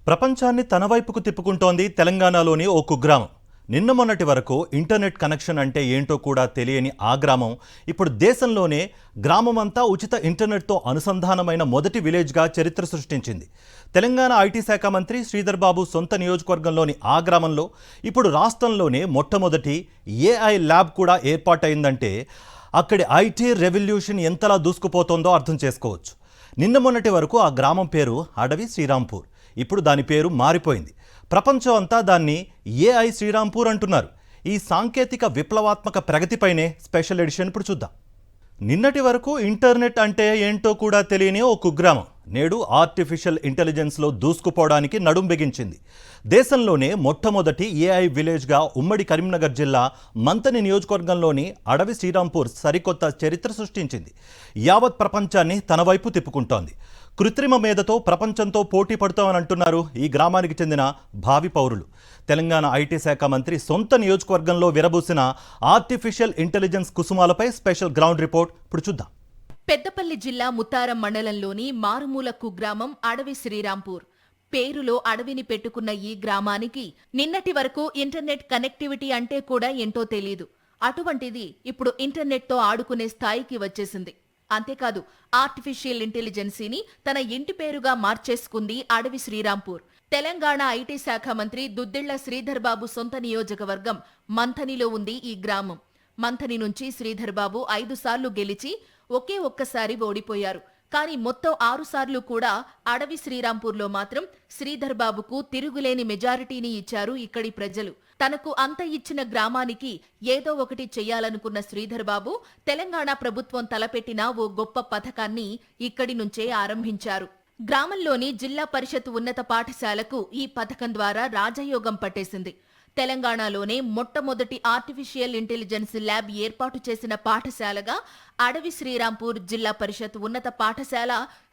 ప్రపంచాన్ని తన వైపుకు తిప్పుకుంటోంది తెలంగాణలోని ఓ కుగ్రామం. నిన్న మొన్నటి వరకు ఇంటర్నెట్ కనెక్షన్ అంటే ఏంటో కూడా తెలియని ఆ గ్రామం ఇప్పుడు దేశంలోనే గ్రామమంతా ఉచిత ఇంటర్నెట్తో అనుసంధానమైన మొదటి విలేజ్గా చరిత్ర సృష్టించింది. తెలంగాణ ఐటీ శాఖ మంత్రి శ్రీధర్ బాబు సొంత నియోజకవర్గంలోని ఆ గ్రామంలో ఇప్పుడు రాష్ట్రంలోనే మొట్టమొదటి ఏఐ ల్యాబ్ కూడా ఏర్పాటైందంటే అక్కడి ఐటీ రెవల్యూషన్ ఎంతలా దూసుకుపోతోందో అర్థం చేసుకోవచ్చు. నిన్న మొన్నటి వరకు ఆ గ్రామం పేరు అడవి శ్రీరాంపూర్. ఇప్పుడు దాని పేరు మారిపోయింది. ప్రపంచం అంతా దాన్ని ఏఐ శ్రీరాంపూర్ అంటున్నారు. ఈ సాంకేతిక విప్లవాత్మక ప్రగతిపైనే స్పెషల్ ఎడిషన్ ఇప్పుడు చూద్దాం. నిన్నటి వరకు ఇంటర్నెట్ అంటే ఏంటో కూడా తెలియని ఓ కుగ్రామం నేడు ఆర్టిఫిషియల్ ఇంటెలిజెన్స్లో దూసుకుపోవడానికి నడుం బిగించింది. దేశంలోనే మొట్టమొదటి ఏఐ విలేజ్గా ఉమ్మడి కరీంనగర్ జిల్లా మంథని నియోజకవర్గంలోని అడవి శ్రీరాంపూర్ సరికొత్త చరిత్ర సృష్టించింది. యావత్ ప్రపంచాన్ని తన వైపు తిప్పుకుంటోంది. కృత్రిమ మేధతో ప్రపంచంతో పోటీ పడుతామని అంటున్నారు ఈ గ్రామానికి చెందిన భావి పౌరులు. తెలంగాణ ఐటీ శాఖ మంత్రి సొంత నియోజకవర్గంలో విరబూసిన ఆర్టిఫిషియల్ ఇంటెలిజెన్స్ కుసుమాలపై స్పెషల్ గ్రౌండ్ రిపోర్ట్ ఇప్పుడు చూద్దాం. పెద్దపల్లి జిల్లా ముత్తారం మండలంలోని మారుమూల కుగ్రామం అడవి శ్రీరాంపూర్. పేరులో అడవిని పెట్టుకున్న ఈ గ్రామానికి నిన్నటి వరకు ఇంటర్నెట్ కనెక్టివిటీ అంటే కూడా ఏంటో తెలీదు. అటువంటిది ఇప్పుడు ఇంటర్నెట్తో ఆడుకునే స్థాయికి వచ్చేసింది. అంతేకాదు, ఆర్టిఫిషియల్ ఇంటెలిజెన్సీని తన ఇంటి పేరుగా మార్చేసుకుంది అడవి శ్రీరాంపూర్. తెలంగాణ ఐటీ శాఖ మంత్రి దుద్దిళ్ల శ్రీధర్ బాబు సొంత నియోజకవర్గం మంథనిలో ఉంది ఈ గ్రామం. మంథని నుంచి శ్రీధర్ బాబు 5 సార్లు గెలిచి ఒక్కసారి ఓడిపోయారు. కానీ మొత్తం 6 సార్లు కూడా అడవి శ్రీరాంపూర్లో మాత్రం శ్రీధర్ బాబుకు తిరుగులేని మెజారిటీని ఇచ్చారు ఇక్కడి ప్రజలు. తనకు అంత ఇచ్చిన గ్రామానికి ఏదో ఒకటి చెయ్యాలనుకున్న శ్రీధర్ బాబు తెలంగాణ ప్రభుత్వం తలపెట్టిన ఓ గొప్ప పథకాన్ని ఇక్కడి నుంచే ఆరంభించారు. గ్రామంలోని జిల్లా పరిషత్ ఉన్నత పాఠశాలకు ఈ పథకం ద్వారా రాజయోగం పట్టేసింది. తెలంగాణలోనే మొట్టమొదటి ఆర్టిఫిషియల్ ఇంటెలిజెన్స్ ల్యాబ్ ఏర్పాటు చేసిన పాఠశాలగా అడవి శ్రీరాంపూర్ జిల్లా పరిషత్ ఉన్నత పాఠశాల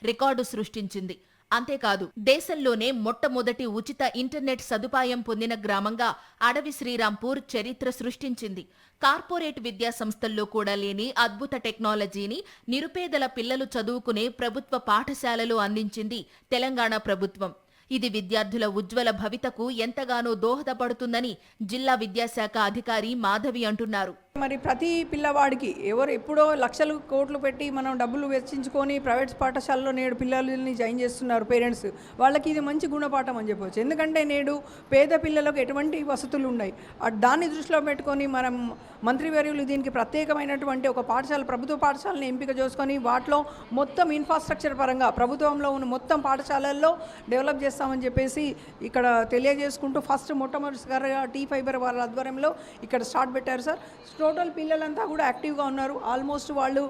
రికార్డు సృష్టించింది. అంతేకాదు, దేశంలోనే మొట్టమొదటి ఉచిత ఇంటర్నెట్ సదుపాయం పొందిన గ్రామంగా అడవి శ్రీరాంపూర్ చరిత్ర సృష్టించింది. కార్పొరేట్ విద్యా సంస్థల్లో కూడా లేని అద్భుత టెక్నాలజీని నిరుపేదల పిల్లలు చదువుకునే ప్రభుత్వ పాఠశాలలో అందించింది తెలంగాణ ప్రభుత్వం. ఇది విద్యార్థుల ఉజ్వల భవితకు ఎంతగానో దోహదపడుతుందని జిల్లా విద్యాశాఖ అధికారి మాధవి అంటున్నారు. మరి ప్రతి పిల్లవాడికి ఎప్పుడో లక్షలు కోట్లు పెట్టి మనం డబ్బులు వెచ్చించుకొని ప్రైవేట్ పాఠశాలలో నేడు పిల్లల్ని జాయిన్ చేస్తున్నారు పేరెంట్స్. వాళ్ళకి ఇది మంచి గుణపాఠం అని చెప్పవచ్చు. ఎందుకంటే నేడు పేద పిల్లలకు ఎటువంటి వసతులు ఉన్నాయి, దాన్ని దృష్టిలో పెట్టుకొని మనం మంత్రివర్యులు దీనికి ప్రత్యేకమైనటువంటి ఒక పాఠశాల, ప్రభుత్వ పాఠశాలను ఎంపిక చేసుకొని వాటిలో మొత్తం ఇన్ఫ్రాస్ట్రక్చర్ పరంగా ప్రభుత్వంలో ఉన్న మొత్తం పాఠశాలల్లో డెవలప్ చేస్తామని చెప్పేసి ఇక్కడ తెలియజేసుకుంటూ ఫస్ట్ మొట్టమొదటిసారిగా T-Fiber వాళ్ళ ఆధ్వర్యంలో ఇక్కడ స్టార్ట్ పెట్టారు సార్. టోటల్ పిల్లలంతా కూడా యాక్టివ్గా ఉన్నారు. ఆల్మోస్ట్ వాళ్ళు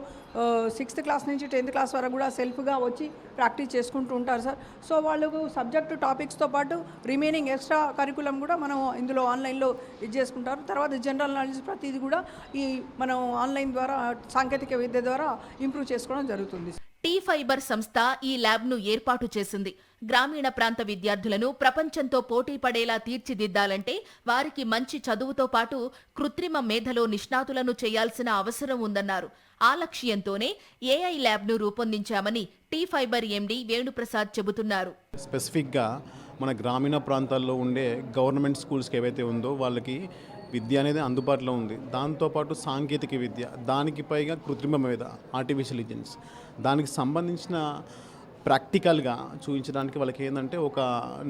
6th క్లాస్ నుంచి 10th క్లాస్ వరకు కూడా సెల్ఫ్గా వచ్చి ప్రాక్టీస్ చేసుకుంటూ ఉంటారు సార్. సో వాళ్ళకు సబ్జెక్టు టాపిక్స్తో పాటు రిమైనింగ్ ఎక్స్ట్రా కరికులం కూడా మనం ఇందులో ఆన్లైన్లో ఇది చేసుకుంటారు. తర్వాత జనరల్ నాలెడ్జ్ ప్రతిదీ కూడా ఈ మనం ఆన్లైన్ ద్వారా సాంకేతిక విద్య ద్వారా ఇంప్రూవ్ చేసుకోవడం జరుగుతుంది. T-Fiber సంస్థ ఈ ల్యాబ్ను ఏర్పాటు చేసింది. గ్రామీణ ప్రాంత విద్యార్థులను ప్రపంచంతో పోటీ పడేలా తీర్చిదిద్దాలంటే వారికి మంచి చదువుతో పాటు కృత్రిమ మేధలో నిష్ణాతులను చేయాల్సిన అవసరం ఉందన్నారు. ఆ లక్ష్యంతోనే ఏఐ ల్యాబ్ను రూపొందించామని T-Fiber ఎండీ వేణుప్రసాద్ చెబుతున్నారు. స్పెసిఫిక్గా మన గ్రామీణ ప్రాంతాల్లో ఉండే గవర్నమెంట్ స్కూల్స్కి ఏవైతే ఉందో వాళ్ళకి విద్య అనేది అందుబాటులో ఉంది. దాంతోపాటు సాంకేతిక విద్య, దానికి పైగా కృత్రిమ మేధ, ఆర్టిఫిషియల్ ఇంటెలిజెన్స్, దానికి సంబంధించిన ప్రాక్టికల్గా చూపించడానికి వాళ్ళకి ఏంటంటే ఒక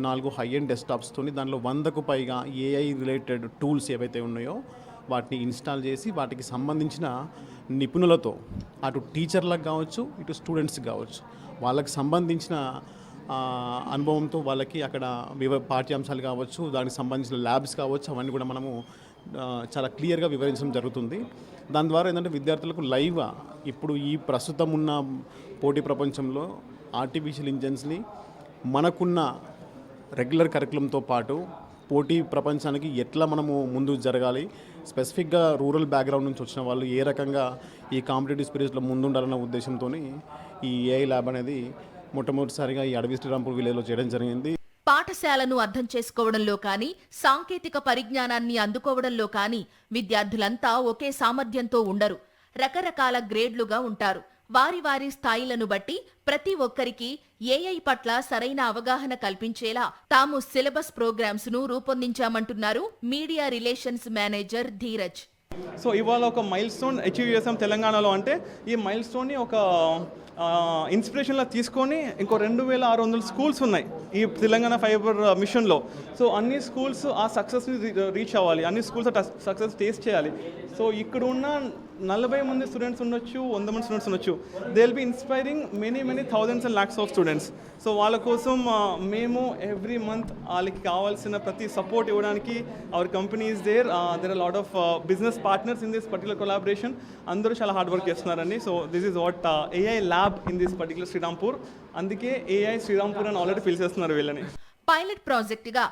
4 హై ఎండ్ డెస్క్టాప్స్తోని దానిలో 100కు పైగా ఏఐ రిలేటెడ్ టూల్స్ ఏవైతే ఉన్నాయో వాటిని ఇన్స్టాల్ చేసి వాటికి సంబంధించిన నిపుణులతో అటు టీచర్లకు కావచ్చు ఇటు స్టూడెంట్స్కి కావచ్చు వాళ్ళకి సంబంధించిన అనుభవంతో వాళ్ళకి అక్కడ పాఠ్యాంశాలు కావచ్చు దానికి సంబంధించిన ల్యాబ్స్ కావచ్చు అవన్నీ కూడా మనము చాలా క్లియర్గా వివరించడం జరుగుతుంది. దాని ద్వారా ఏంటంటే విద్యార్థులకు లైవ్గా ఇప్పుడు ఈ ప్రస్తుతం ఉన్న పోటీ ప్రపంచంలో ఆర్టిఫిషియల్ ఇంటెలిజెన్స్ని మనకున్న రెగ్యులర్ కరికులంతో పాటు పోటీ ప్రపంచానికి ఎట్లా మనము ముందు జరగాలి, స్పెసిఫిక్గా రూరల్ బ్యాక్గ్రౌండ్ నుంచి వచ్చిన వాళ్ళు ఏ రకంగా ఈ కాంపిటేటివ్ స్పిరిట్స్లో ముందుండాలన్న ఉద్దేశంతో ఈ ఏఐ ల్యాబ్ అనేది మొట్టమొదటిసారిగా ఈ అడవి శ్రీరాంపూర్ విలేజ్లో చేయడం జరిగింది. పాఠశాలను అర్థం చేసుకోవడంలో కానీ సాంకేతిక పరిజ్ఞానాన్ని అందుకోవడంలో కానీ విద్యార్థులంతా ఒకే సామర్థ్యంతో ఉండరు. రకరకాల గ్రేడ్లుగా ఉంటారు. వారి వారి స్థాయిలను బట్టి ప్రతి ఒక్కరికి ఏఐ పట్ల సరైన అవగాహన కల్పించేలా తాము సిలబస్ ప్రోగ్రామ్స్ ను రూపొందించామంటున్నారు media relations manager Dheeraj. So ఇవాళ ఒక మైల్ స్టోన్ అచీవ్ చేసాం తెలంగాణలో. అంటే ఈ మైల్ స్టోన్ని ఒక ఇన్స్పిరేషన్లా తీసుకొని ఇంకో 2600 స్కూల్స్ ఉన్నాయి ఈ తెలంగాణ ఫైబర్ మిషన్లో. సో అన్ని స్కూల్స్ ఆ సక్సెస్ని రీచ్ అవ్వాలి, అన్ని స్కూల్స్ సక్సెస్ టేస్ట్ చేయాలి. సో ఇక్కడ ఉన్న 40 మంది స్టూడెంట్స్ ఉండొచ్చు, 100 మంది స్టూడెంట్స్ ఉండొచ్చు. They will be inspiring many thousands and lakhs of students. So వాళ్ళ కోసం మేము ఎవ్రీ మంత్ వాళ్ళకి కావాల్సిన ప్రతి సపోర్ట్ ఇవ్వడానికి our company is there are lot of business partners in this particular collaboration. అందరూ చాలా హార్డ్ వర్క్ చేస్తున్నారండి. So this is what AI lab in this particular Srirampur. అందుకే ఏఐ శ్రీరాంపూర్ అని ఆల్రెడీ పిలిచేస్తున్నారు వీళ్ళని. పైలట్ ప్రాజెక్టుగా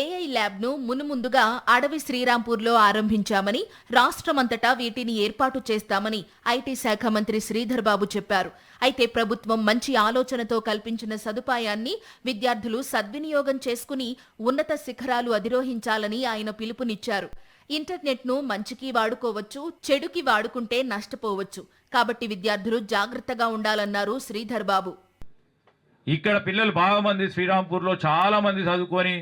ఏఐ ల్యాబ్ ను మునుముందుగా అడవి శ్రీరాంపూర్లో ఆరంభించామని, రాష్ట్రమంతటా వీటిని ఏర్పాటు చేస్తామని ఐటీ శాఖ మంత్రి శ్రీధర్ బాబు చెప్పారు. అయితే ప్రభుత్వం మంచి ఆలోచనతో కల్పించిన సదుపాయాన్ని విద్యార్థులు సద్వినియోగం చేసుకుని ఉన్నత శిఖరాలు అధిరోహించాలని ఆయన పిలుపునిచ్చారు. ఇంటర్నెట్ ను మంచికి వాడుకోవచ్చు, చెడుకి వాడుకుంటే నష్టపోవచ్చు. కాబట్టి విద్యార్థులు జాగ్రత్తగా ఉండాలన్నారు శ్రీధర్ బాబు. ఇక్కడ పిల్లలు బాగా మంది శ్రీరాంపూర్లో చాలా మంది చదువుకొని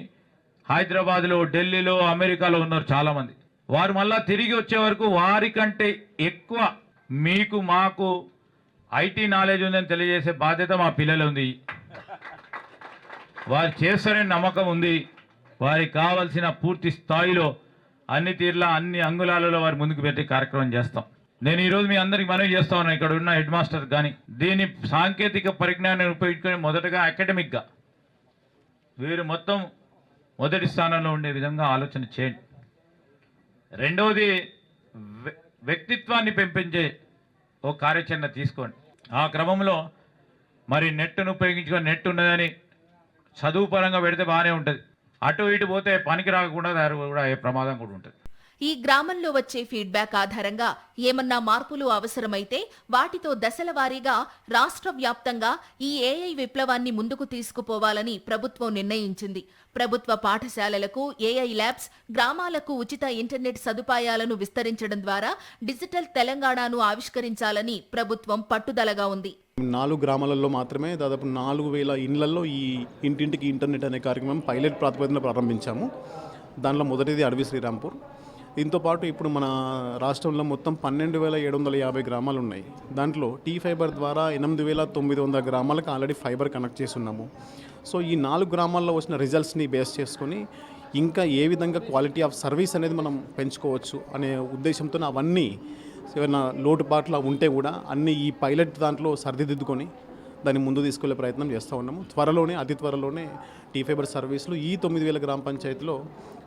హైదరాబాద్లో, ఢిల్లీలో, అమెరికాలో ఉన్నారు చాలా మంది. వారు మళ్ళా తిరిగి వచ్చే వరకు వారికంటే ఎక్కువ మీకు మాకు ఐటీ నాలెడ్జ్ ఉందని తెలియజేసే బాధ్యత మా పిల్లలు ఉంది. వారు చేస్తారనే నమ్మకం ఉంది. వారికి కావాల్సిన పూర్తి స్థాయిలో అన్ని తీర్ల అన్ని అంగుళాలలో వారి ముందుకు పెట్టే కార్యక్రమం చేస్తాం. నేను ఈరోజు మీ అందరికి మనవి చేస్తా ఉన్నాను, ఇక్కడ ఉన్న హెడ్ మాస్టర్ కానీ దీని సాంకేతిక పరిజ్ఞానాన్ని ఉపయోగించుకొని మొదటగా అకాడమిక్గా వీరు మొత్తం మొదటి స్థానంలో ఉండే విధంగా ఆలోచన చేయండి. రెండవది వ్యక్తిత్వాన్ని పెంపించే ఓ కార్యాచరణ తీసుకోండి. ఆ క్రమంలో మరి నెట్ను ఉపయోగించుకొని నెట్ ఉన్నదని చదువు పరంగా పెడితే బాగానే ఉంటుంది, అటు ఇటు పోతే పనికి రాకుండా కూడా అయ్యే ప్రమాదం కూడా ఉంటుంది. ఈ గ్రామంలో వచ్చే ఫీడ్బ్యాక్ ఆధారంగా ఏమన్నా మార్పులు అవసరమైతే వాటితో దశల వారీగా రాష్ట్ర వ్యాప్తంగా ఈ ఏఐ విప్లవాన్ని ముందుకు తీసుకుపోవాలని ప్రభుత్వం నిర్ణయించింది. ప్రభుత్వ పాఠశాలలకు ఏఐ ల్యాబ్స్, గ్రామాలకు ఉచిత ఇంటర్నెట్ సదుపాయాలను విస్తరించడం ద్వారా డిజిటల్ తెలంగాణను ఆవిష్కరించాలని ప్రభుత్వం పట్టుదలగా ఉంది. 4 గ్రామాలలో మాత్రమే దాదాపు 4000 ఇండ్లలో ఈ ఇంటింటికి ఇంటర్నెట్ అనే కార్యక్రమం పైలట్ ప్రాతిపదికన ప్రారంభించాము. దానిలో మొదటిది అడవి శ్రీరాంపూర్. దీంతో పాటు ఇప్పుడు మన రాష్ట్రంలో మొత్తం 12,750 గ్రామాలు ఉన్నాయి. దాంట్లో టీ ఫైబర్ ద్వారా 8,900 గ్రామాలకు ఆల్రెడీ ఫైబర్ కనెక్ట్ చేస్తున్నాము. సో ఈ 4 గ్రామాల్లో వచ్చిన రిజల్ట్స్ని బేస్ చేసుకొని ఇంకా ఏ విధంగా క్వాలిటీ ఆఫ్ సర్వీస్ అనేది మనం పెంచుకోవచ్చు అనే ఉద్దేశంతో అవన్నీ ఏమైనా లోటుపాట్లు ఉంటే కూడా అన్నీ ఈ పైలట్ దాంట్లో సరిదిద్దుకొని దాన్ని ముందు తీసుకెళ్లే ప్రయత్నం చేస్తూ ఉన్నాము. అతి త్వరలోనే టీ ఫైబర్ సర్వీసులు ఈ 9,000 గ్రామ పంచాయతీలో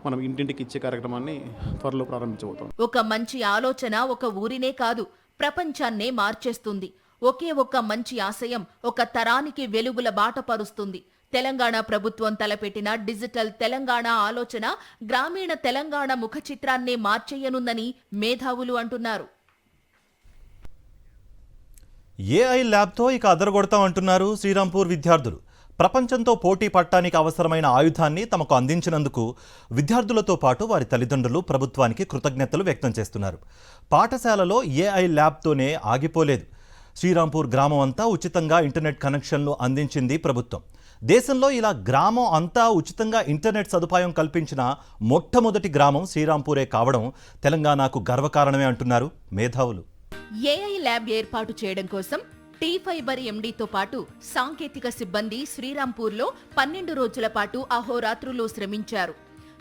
మనం ఇంటింటికి ఇచ్చే కార్యక్రమాన్ని త్వరలో ప్రారంభించబోతాం. ఒక మంచి ఆలోచన ఒక ఊరినే కాదు, ప్రపంచాన్నే మార్చేస్తుంది. ఒకే ఒక్క మంచి ఆశయం ఒక తరానికి వెలుగుల బాట పరుస్తుంది. తెలంగాణ ప్రభుత్వం తలపెట్టిన డిజిటల్ తెలంగాణ ఆలోచన గ్రామీణ తెలంగాణ ముఖ చిత్రాన్నే మార్చేయనుందని మేధావులు అంటున్నారు. ఏఐ ల్యాబ్తో ఇక అదరగొడతామంటున్నారు శ్రీరాంపూర్ విద్యార్థులు. ప్రపంచంతో పోటీ పడటానికి అవసరమైన ఆయుధాన్ని తమకు అందించినందుకు విద్యార్థులతో పాటు వారి తల్లిదండ్రులు ప్రభుత్వానికి కృతజ్ఞతలు వ్యక్తం చేస్తున్నారు. పాఠశాలలో ఏఐ ల్యాబ్తోనే ఆగిపోలేదు. శ్రీరాంపూర్ గ్రామం అంతా ఉచితంగా ఇంటర్నెట్ కనెక్షన్లు అందించింది ప్రభుత్వం. దేశంలో ఇలా గ్రామం అంతా ఉచితంగా ఇంటర్నెట్ సదుపాయం కల్పించిన మొట్టమొదటి గ్రామం శ్రీరాంపూరే కావడం తెలంగాణకు గర్వకారణమే అంటున్నారు మేధావులు. ఏఐ ల్యాబ్ ఏర్పాటు చేయడం కోసం టీ ఫైబర్ ఎండీతో పాటు సాంకేతిక సిబ్బంది శ్రీరాంపూర్లో 12 రోజుల పాటు అహోరాత్రులు శ్రమించారు.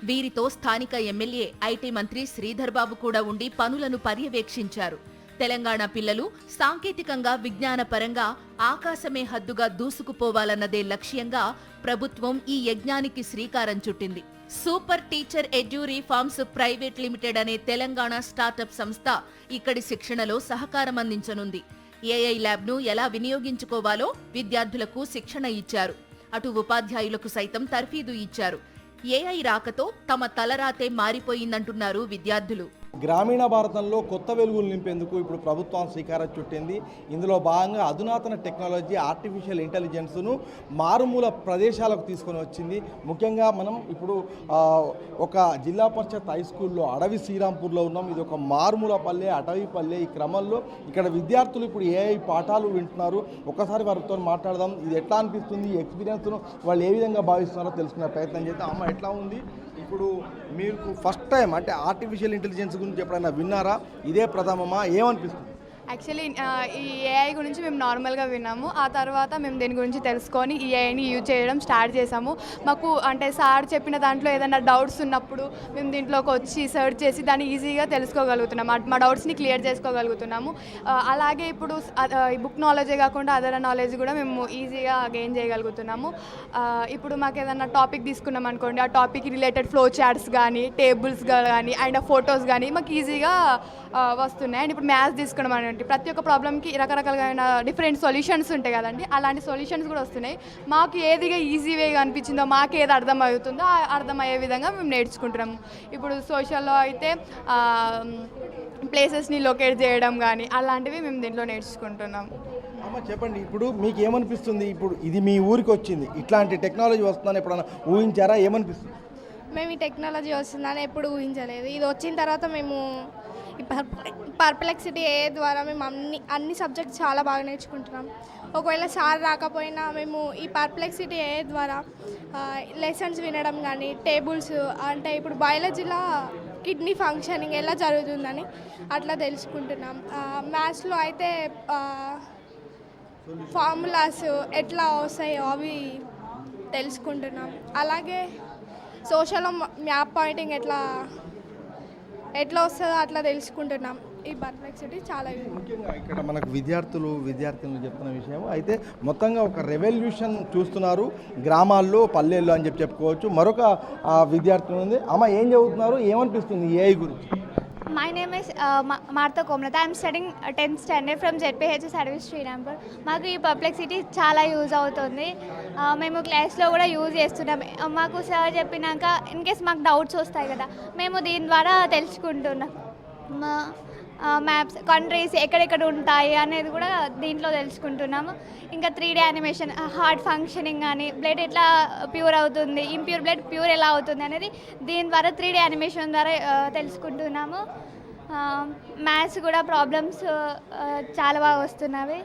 వీరితో స్థానిక ఎమ్మెల్యే ఐటీ మంత్రి శ్రీధర్ బాబు కూడా ఉండి పనులను పర్యవేక్షించారు. తెలంగాణ పిల్లలు సాంకేతికంగా, విజ్ఞానపరంగా ఆకాశమే హద్దుగా దూసుకుపోవాలన్నదే లక్ష్యంగా ప్రభుత్వం ఈ యజ్ఞానికి శ్రీకారం చుట్టింది. Super teacher edu reforms private limited అనే తెలంగాణ స్టార్టప్ సంస్థ ఇక్కడి శిక్షణలో సహకారం అందించనుంది. ఏఐ ల్యాబ్ ను ఎలా వినియోగించుకోవాలో విద్యార్థులకు శిక్షణ ఇచ్చారు. అటు ఉపాధ్యాయులకు సైతం తర్ఫీదు ఇచ్చారు. ఏఐ రాకతో తమ తలరాతే మారిపోయిందంటున్నారు విద్యార్థులు. గ్రామీణ భారతంలో కొత్త వెలుగులు నింపేందుకు ఇప్పుడు ప్రభుత్వం శ్రీకారం చుట్టింది. ఇందులో భాగంగా అధునాతన టెక్నాలజీ, ఆర్టిఫిషియల్ ఇంటెలిజెన్స్ను మారుమూల ప్రదేశాలకు తీసుకొని వచ్చింది. ముఖ్యంగా మనం ఇప్పుడు ఒక జిల్లా పరిషత్ హై స్కూల్లో అడవి శ్రీరాంపూర్లో ఉన్నాం. ఇది ఒక మారుమూల పల్లె, అటవీ పల్లె. ఈ క్రమంలో ఇక్కడ విద్యార్థులు ఇప్పుడు ఏఐ పాఠాలు వింటున్నారు. ఒకసారి వారితో మాట్లాడదాం. ఇది ఎట్లా అనిపిస్తుంది, ఈ ఎక్స్పీరియన్స్ను వాళ్ళు ఏ విధంగా భావిస్తున్నారో తెలుసుకునే ప్రయత్నం చేద్దాం. అమ్మ, ఎట్లా ఉంది? ఇప్పుడు మీకు ఫస్ట్ టైం అంటే ఆర్టిఫిషియల్ ఇంటెలిజెన్స్ గురించి ఎప్పుడైనా విన్నారా? ఇదే ప్రథమమా? ఏమనిపిస్తుంది? యాక్చువల్లీ ఈ ఏఐ గురించి మేము నార్మల్గా విన్నాము. ఆ తర్వాత మేము దీని గురించి తెలుసుకొని ఈ ఏఐని యూజ్ చేయడం స్టార్ట్ చేసాము. మాకు అంటే సార్ చెప్పిన దాంట్లో ఏదైనా డౌట్స్ ఉన్నప్పుడు మేము దీంట్లోకి వచ్చి సెర్చ్ చేసి దాన్ని ఈజీగా తెలుసుకోగలుగుతున్నాము. మా డౌట్స్ని క్లియర్ చేసుకోగలుగుతున్నాము. అలాగే ఇప్పుడు ఈ బుక్ నాలెడ్జే కాకుండా అదర్ నాలెడ్జ్ కూడా మేము ఈజీగా గెయిన్ చేయగలుగుతున్నాము. ఇప్పుడు మాకు ఏదైనా టాపిక్ తీసుకున్నాం అనుకోండి, ఆ టాపిక్ రిలేటెడ్ ఫ్లో చార్ట్స్ కానీ, టేబుల్స్ కానీ అండ్ ఫొటోస్ కానీ మాకు ఈజీగా వస్తున్నాయి. అండ్ ఇప్పుడు మ్యాథ్స్ తీసుకున్నాం అంటే ప్రతి ఒక్క ప్రాబ్లమ్కి రకరకాలైన డిఫరెంట్ సొల్యూషన్స్ ఉంటాయి కదండి, అలాంటి సొల్యూషన్స్ కూడా వస్తున్నాయి. మాకు ఏదిగా ఈజీ వేగా అనిపించిందో, మాకు ఏది అర్థమవుతుందో అర్థమయ్యే విధంగా మేము నేర్చుకుంటున్నాము. ఇప్పుడు సోషల్లో అయితే ప్లేసెస్ని లొకేట్ చేయడం కానీ అలాంటివి మేము దీంట్లో నేర్చుకుంటున్నాము. అమ్మ, చెప్పండి, ఇప్పుడు మీకు ఏమనిపిస్తుంది? ఇప్పుడు ఇది మీ ఊరికి వచ్చింది, ఇట్లాంటి టెక్నాలజీ వస్తుందని ఎప్పుడైనా ఊహించారా? ఏమనిపిస్తుంది? మేము ఈ టెక్నాలజీ వస్తుందని ఎప్పుడు ఊహించలేదు. ఇది వచ్చిన తర్వాత మేము పర్ప్లెక్సిటీ ఏ ద్వారా మేము అన్ని సబ్జెక్ట్స్ చాలా బాగా నేర్చుకుంటున్నాం. ఒకవేళ సార్ రాకపోయినా మేము ఈ పర్ప్లెక్సిటీ ఏ ద్వారా లెసన్స్ వినడం కానీ, టేబుల్స్ అంటే ఇప్పుడు బయాలజీలో కిడ్నీ ఫంక్షనింగ్ ఎలా జరుగుతుందని అట్లా తెలుసుకుంటున్నాం. మ్యాథ్స్లో అయితే ఫార్ములాస్ ఎట్లా వస్తాయో అవి తెలుసుకుంటున్నాం. అలాగే సోషల్లో మ్యాప్ పాయింటింగ్ ఎట్లా వస్తుందో అట్లా తెలుసుకుంటున్నాం. ఈ పర్ప్లెక్సిటీ చాలా ముఖ్యంగా ఇక్కడ మనకు విద్యార్థులు చెప్తున్న విషయం అయితే మొత్తంగా ఒక రెవల్యూషన్ చూస్తున్నారు గ్రామాల్లో, పల్లెల్లో అని చెప్పుకోవచ్చు. మరొక విద్యార్థి ఉంది. అమ్మ, ఏం చదువుతున్నారు? ఏమనిపిస్తుంది ఏఐ గురించి? My name is Martha Komlata. I am studying 10th standard from ZPHS Service Srirampur. మాకు ఈ పర్ప్లెక్సిటీ చాలా యూజ్ అవుతుంది. మేము క్లాస్లో కూడా యూజ్ చేస్తున్నాం. మాకు సార్ చెప్పినాక ఇన్ కేస్ మాకు డౌట్స్ వస్తాయి కదా, మేము దీని ద్వారా తెలుసుకుంటున్నాం. మ్యాప్స్, కంట్రీస్ ఎక్కడెక్కడ ఉంటాయి అనేది కూడా దీంట్లో తెలుసుకుంటున్నాము. ఇంకా 3D యానిమేషన్, హార్ట్ ఫంక్షనింగ్ కానీ, బ్లడ్ ఎట్లా ప్యూర్ అవుతుంది, ఇంప్యూర్ బ్లడ్ ప్యూర్ ఎలా అవుతుంది అనేది దీని ద్వారా 3D యానిమేషన్ ద్వారా తెలుసుకుంటున్నాము. మ్యాథ్స్ కూడా ప్రాబ్లమ్స్ చాలా బాగా వస్తున్నవి.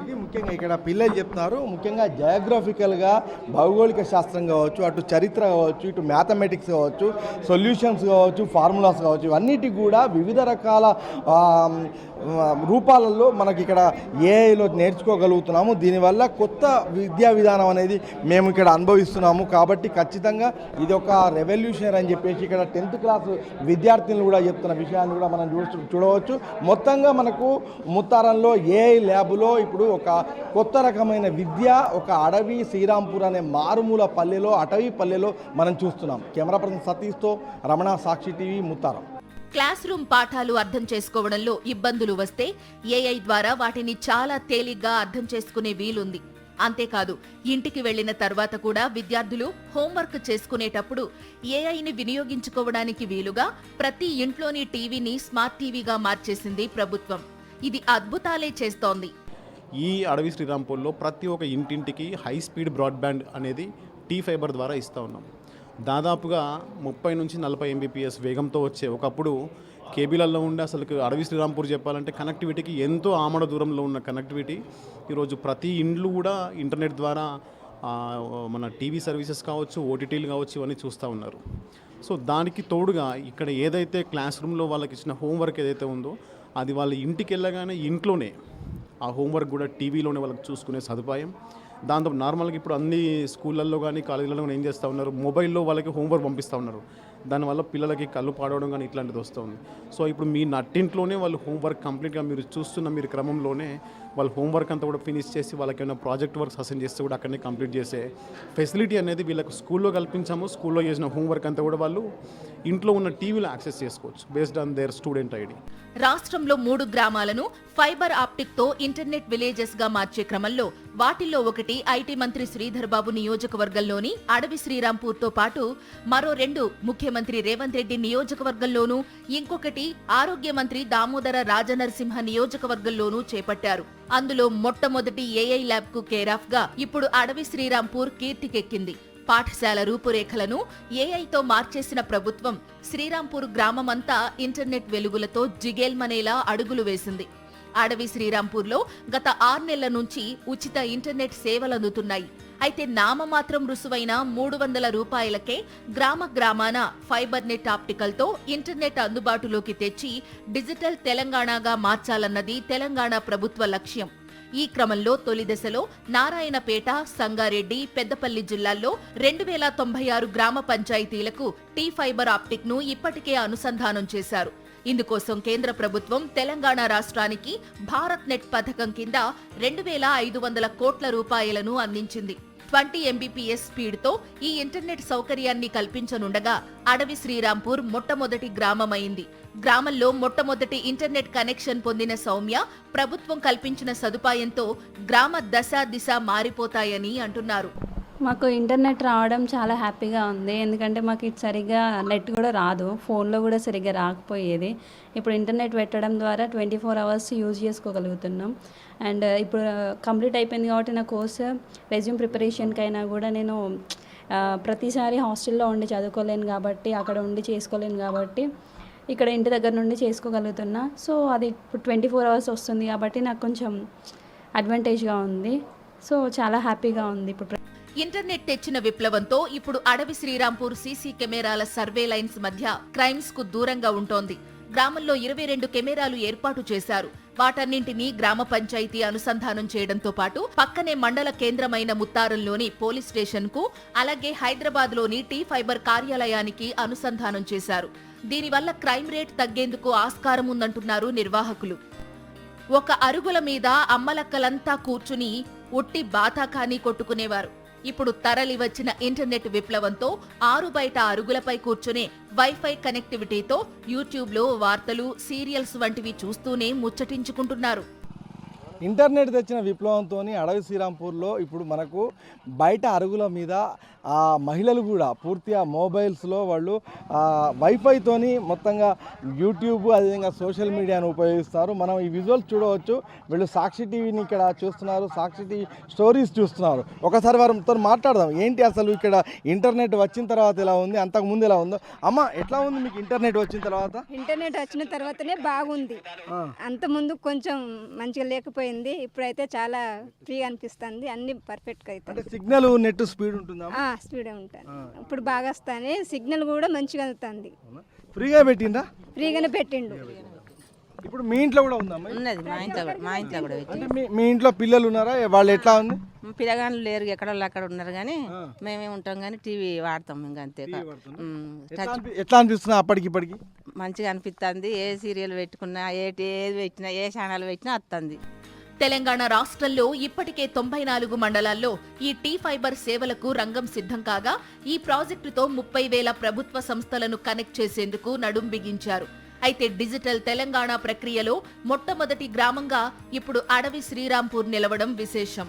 ఇది ముఖ్యంగా ఇక్కడ పిల్లలు చెప్తున్నారు. ముఖ్యంగా జయోగ్రఫికల్గా భౌగోళిక శాస్త్రం కావచ్చు, అటు చరిత్ర కావచ్చు, ఇటు మ్యాథమెటిక్స్ కావచ్చు, సొల్యూషన్స్ కావచ్చు, ఫార్ములాస్ కావచ్చు, ఇవన్నిటికి కూడా వివిధ రకాల రూపాలలో మనకి ఇక్కడ ఏఐలో నేర్చుకోగలుగుతున్నాము. దీనివల్ల కొత్త విద్యా విధానం అనేది మేము ఇక్కడ అనుభవిస్తున్నాము. కాబట్టి ఖచ్చితంగా ఇది ఒక రెవల్యూషనరీ అని చెప్పేసి ఇక్కడ 10th క్లాస్ విద్యార్థులు కూడా చెప్తున్న విషయాన్ని కూడా మనం చూడవచ్చు. మొత్తంగా మనకు ముత్తారంలో ఏఐ ల్యాబ్లో ఇప్పుడు ఒక కొత్త రకమైన విద్య ఒక అడవి శ్రీరాంపూర్ అనే మారుమూల పల్లెలో, అటవీ పల్లెలో మనం చూస్తున్నాం. కెమెరా పర్సన్ సతీష్తో రమణ, సాక్షి టీవీ, ముత్తారం. క్లాస్ రూమ్ పాఠాలు అర్థం చేసుకోవడంలో ఇబ్బందులు వస్తే ఏఐ ద్వారా వాటిని చాలా తేలిగ్గా అర్థం చేసుకునే వీలుంది. అంతేకాదు, ఇంటికి వెళ్లిన తర్వాత కూడా విద్యార్థులు హోంవర్క్ చేసుకునేటప్పుడు ఏఐని వినియోగించుకోవడానికి వీలుగా ప్రతి ఇంట్లోని టీవీని స్మార్ట్ టీవీగా మార్చేసింది ప్రభుత్వం. ఇది అద్భుతాలే చేస్తోంది. ఈ అడవి శ్రీరాంపూర్లో ప్రతి ఒక్క ఇంటింటికి హై స్పీడ్ బ్రాడ్బ్యాండ్ అనేది T-Fiber ద్వారా ఇస్తూ ఉన్నాం. దాదాపుగా 30 నుంచి 40 Mbps వేగంతో వచ్చే ఒకప్పుడు కేబీలలో ఉండే అసలు అడవి శ్రీరాంపూర్ చెప్పాలంటే కనెక్టివిటీకి ఎంతో ఆమడ దూరంలో ఉన్న కనెక్టివిటీ ఈరోజు ప్రతి ఇండ్లు కూడా ఇంటర్నెట్ ద్వారా మన టీవీ సర్వీసెస్ కావచ్చు, ఓటీటీలు కావచ్చు, ఇవన్నీ చూస్తూ ఉన్నారు. సో దానికి తోడుగా ఇక్కడ ఏదైతే క్లాస్ రూమ్లో వాళ్ళకి ఇచ్చిన హోంవర్క్ ఏదైతే ఉందో అది వాళ్ళ ఇంటికి వెళ్ళగానే ఇంట్లోనే ఆ హోంవర్క్ కూడా టీవీలోనే వాళ్ళకి చూసుకునే సదుపాయం. దాంతో నార్మల్గా ఇప్పుడు అన్ని స్కూళ్ళల్లో కానీ కాలేజీలలో కానీ ఏం చేస్తూ ఉన్నారు, మొబైల్లో వాళ్ళకి హోంవర్క్ పంపిస్తూ ఉన్నారు. దానివల్ల పిల్లలకి కళ్ళు పాడవడం కానీ ఇట్లాంటిది వస్తుంది. సో ఇప్పుడు మీ నట్టింట్లోనే వాళ్ళు హోంవర్క్ కంప్లీట్గా మీరు క్రమంలోనే వాళ్ళు హోంవర్క్ అంతా కూడా ఫినిష్ చేసి వాళ్ళకి ఏమైనా ప్రాజెక్ట్ వర్క్స్ అసైన్ చేస్తే కూడా అక్కడనే కంప్లీట్ చేసే ఫెసిలిటీ అనేది వీళ్ళకి స్కూల్లో కల్పించాము. స్కూల్లో చేసిన హోంవర్క్ అంతా కూడా వాళ్ళు ఇంట్లో ఉన్న టీవీలో యాక్సెస్ చేసుకోవచ్చు based on their student ID. రాష్ట్రంలో 3 గ్రామాలను ఫైబర్ ఆప్టిక్ తో ఇంటర్నెట్ విలేజెస్ గా మార్చే క్రమంలో వాటిల్లో ఒకటి ఐటీ మంత్రి శ్రీధర్ బాబు నియోజకవర్గంలోని అడవి శ్రీరాంపూర్ తో పాటు మరో 2 ముఖ్య ముఖ్యమంత్రి రేవంత్ రెడ్డి నియోజకవర్గంలోనూ, ఇంకొకటి ఆరోగ్య మంత్రి దామోదర రాజనరసింహ నియోజకవర్గంలోనూ చేపట్టారు. అందులో మొట్టమొదటి ఏఐ ల్యాబ్ కు కేరాఫ్ గా ఇప్పుడు అడవి శ్రీరాంపూర్ కీర్తికెక్కింది. పాఠశాల రూపురేఖలను ఏఐతో మార్చేసిన ప్రభుత్వం శ్రీరాంపూర్ గ్రామమంతా ఇంటర్నెట్ వెలుగులతో జిగేల్మనేలా అడుగులు వేసింది. అడవి శ్రీరాంపూర్లో గత 6 నెలల నుంచి ఉచిత ఇంటర్నెట్ సేవలందుతున్నాయి. అయితే నామమాత్రం రుసువైన 300 రూపాయలకే గ్రామాన ఫైబర్ నెట్ ఆప్టికల్తో ఇంటర్నెట్ అందుబాటులోకి తెచ్చి డిజిటల్ తెలంగాణగా మార్చాలన్నది తెలంగాణ ప్రభుత్వ లక్ష్యం. ఈ క్రమంలో తొలి దశలో నారాయణపేట, సంగారెడ్డి, పెద్దపల్లి జిల్లాల్లో 2096 గ్రామ పంచాయతీలకు టీ ఫైబర్ ఆప్టిక్ ను ఇప్పటికే అనుసంధానం చేశారు. ఇందుకోసం కేంద్ర ప్రభుత్వం తెలంగాణ రాష్ట్రానికి భారత్ నెట్ పథకం కింద 2500 కోట్ల రూపాయలను అందించింది. 20 Mbps స్పీడ్తో ఈ ఇంటర్నెట్ సౌకర్యాన్ని కల్పించనుండగా అడవి శ్రీరాంపూర్ మొట్టమొదటి గ్రామమైంది. గ్రామంలో మొట్టమొదటి ఇంటర్నెట్ కనెక్షన్ పొందిన సౌమ్య ప్రభుత్వం కల్పించిన సదుపాయంతో గ్రామ దశ దిశ మారిపోతాయని అంటున్నారు. మాకు ఇంటర్నెట్ రావడం చాలా హ్యాపీగా ఉంది. ఎందుకంటే మాకు ఇటు సరిగ్గా నెట్ కూడా రాదు, ఫోన్లో కూడా సరిగ్గా రాకపోయేది. ఇప్పుడు ఇంటర్నెట్ పెట్టడం ద్వారా 24 అవర్స్ యూజ్ చేసుకోగలుగుతున్నాం. అండ్ ఇప్పుడు కంప్లీట్ అయిపోయింది కాబట్టి నా కోర్స్ రెజ్యూమ్ ప్రిపరేషన్కైనా కూడా నేను ప్రతిసారి హాస్టల్లో ఉండి చదువుకోలేను కాబట్టి, అక్కడ ఉండి చేసుకోలేను కాబట్టి ఇక్కడ ఇంటి దగ్గర నుండి చేసుకోగలుగుతున్నా. సో అది ఇప్పుడు 24 అవర్స్ వస్తుంది కాబట్టి నాకు కొంచెం అడ్వాంటేజ్గా ఉంది. సో చాలా హ్యాపీగా ఉంది. ఇప్పుడు ఇంటర్నెట్ తెచ్చిన విప్లవంతో ఇప్పుడు అడవి శ్రీరాంపూర్ సీసీ కెమెరాల సర్వే లైన్స్ మధ్య క్రైమ్స్ కు దూరంగా ఉంటోంది. గ్రామంలో 22 కెమెరాలు ఏర్పాటు చేశారు. వాటన్నింటినీ గ్రామ పంచాయతీ అనుసంధానం చేయడంతో పాటు పక్కనే మండల కేంద్రమైన ముత్తారంలోని పోలీస్ స్టేషన్ కు, అలాగే హైదరాబాద్ లోని టీ ఫైబర్ కార్యాలయానికి అనుసంధానం చేశారు. దీనివల్ల క్రైమ్ రేట్ తగ్గేందుకు ఆస్కారం ఉందంటున్నారు నిర్వాహకులు. ఒక అరుగుల మీద అమ్మలక్కలంతా కూర్చుని ఉట్టి బాతాకాని కొట్టుకునేవారు. ఇప్పుడు తరలి వచ్చిన ఇంటర్నెట్ విప్లవంతో 6 బయట అరుగులపై కూర్చునే వైఫై కనెక్టివిటీతో యూట్యూబ్లో వార్తలు, సీరియల్స్ వంటివి చూస్తూనే ముచ్చటించుకుంటున్నారు. ఇంటర్నెట్ తెచ్చిన విప్లవంతో అడవి శ్రీరాంపూర్లో ఇప్పుడు మనకు బయట అరుగుల మీద మహిళలు కూడా పూర్తిగా మొబైల్స్లో వాళ్ళు వైఫైతోని మొత్తంగా యూట్యూబ్ అదేవిధంగా సోషల్ మీడియాను ఉపయోగిస్తారు. మనం ఈ విజువల్స్ చూడవచ్చు. వీళ్ళు సాక్షి టీవీని ఇక్కడ చూస్తున్నారు, సాక్షి టీవీ స్టోరీస్ చూస్తున్నారు. ఒకసారి వారితో మాట్లాడదాం. ఏంటి అసలు ఇక్కడ ఇంటర్నెట్ వచ్చిన తర్వాత ఎలా ఉంది, అంతకుముందు ఎలా ఉందో. అమ్మ, ఎట్లా ఉంది మీకు ఇంటర్నెట్ వచ్చిన తర్వాత? ఇంటర్నెట్ వచ్చిన తర్వాతనే బాగుంది. అంతకుముందు కొంచెం మంచిగా లేకపోయింది. ఇప్పుడైతే చాలా ఫ్రీగా అనిపిస్తుంది. అన్ని పర్ఫెక్ట్గా అవుతుంది. సిగ్నల్ నెట్ స్పీడ్ ఉంటుందా? స్పీడే ఉంటుంది. ఇప్పుడు బాగా వస్తాయి. సిగ్నల్ కూడా మంచిగా అవుతుంది. ఫ్రీగా పెట్టిందా? ఫ్రీగానే పెట్టిండు. ఇప్పుడు మీ ఇంట్లో కూడా ఉందా? ఉన్నది, మా ఇంట్లో కూడా పెట్టి. మీ ఇంట్లో పిల్లలు ఉన్నారా? వాళ్ళు ఎట్లా ఉంది? పిల్లగాళ్ళు లేరు, ఎక్కడ అక్కడ ఉన్నారు కానీ మేమే ఉంటాం కానీ టీవీ వాడతాం. ఇంకా అంతే. ఎట్లా అనిపిస్తున్నా అప్పటికి ఇప్పటికి? మంచిగా అనిపిస్తుంది. ఏ సీరియల్ పెట్టుకున్నా, ఏది పెట్టినా, ఏ ఛానల్ పెట్టినా వస్తుంది. తెలంగాణ రాష్ట్రంలో ఇప్పటికే 94 మండలాల్లో ఈ టీ ఫైబర్ సేవలకు రంగం సిద్ధం కాగా, ఈ ప్రాజెక్టుతో 30,000 ప్రభుత్వ సంస్థలను కనెక్ట్ చేసేందుకు నడుం బిగించారు. అయితే డిజిటల్ తెలంగాణ ప్రక్రియలో మొట్టమొదటి గ్రామంగా ఇప్పుడు అడవి శ్రీరాంపూర్ నిలవడం విశేషం.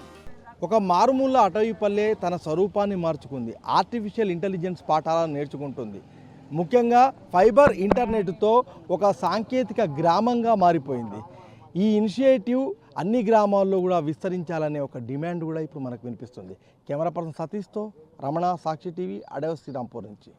ఒక మారుమూల అటవీపల్లె తన స్వరూపాన్ని మార్చుకుంది. ఆర్టిఫిషియల్ ఇంటెలిజెన్స్ పాఠాలను నేర్చుకుంటుంది. ముఖ్యంగా ఫైబర్ ఇంటర్నెట్తో ఒక సాంకేతిక గ్రామంగా మారిపోయింది. ఈ ఇనిషియేటివ్ అన్ని గ్రామాల్లో కూడా విస్తరించాలనే ఒక డిమాండ్ కూడా ఇప్పుడు మనకు వినిపిస్తుంది. కెమెరా పర్సన్ సతీష్తో రమణ, సాక్షి టీవీ, అడవి శ్రీరాంపూర్ నుంచి.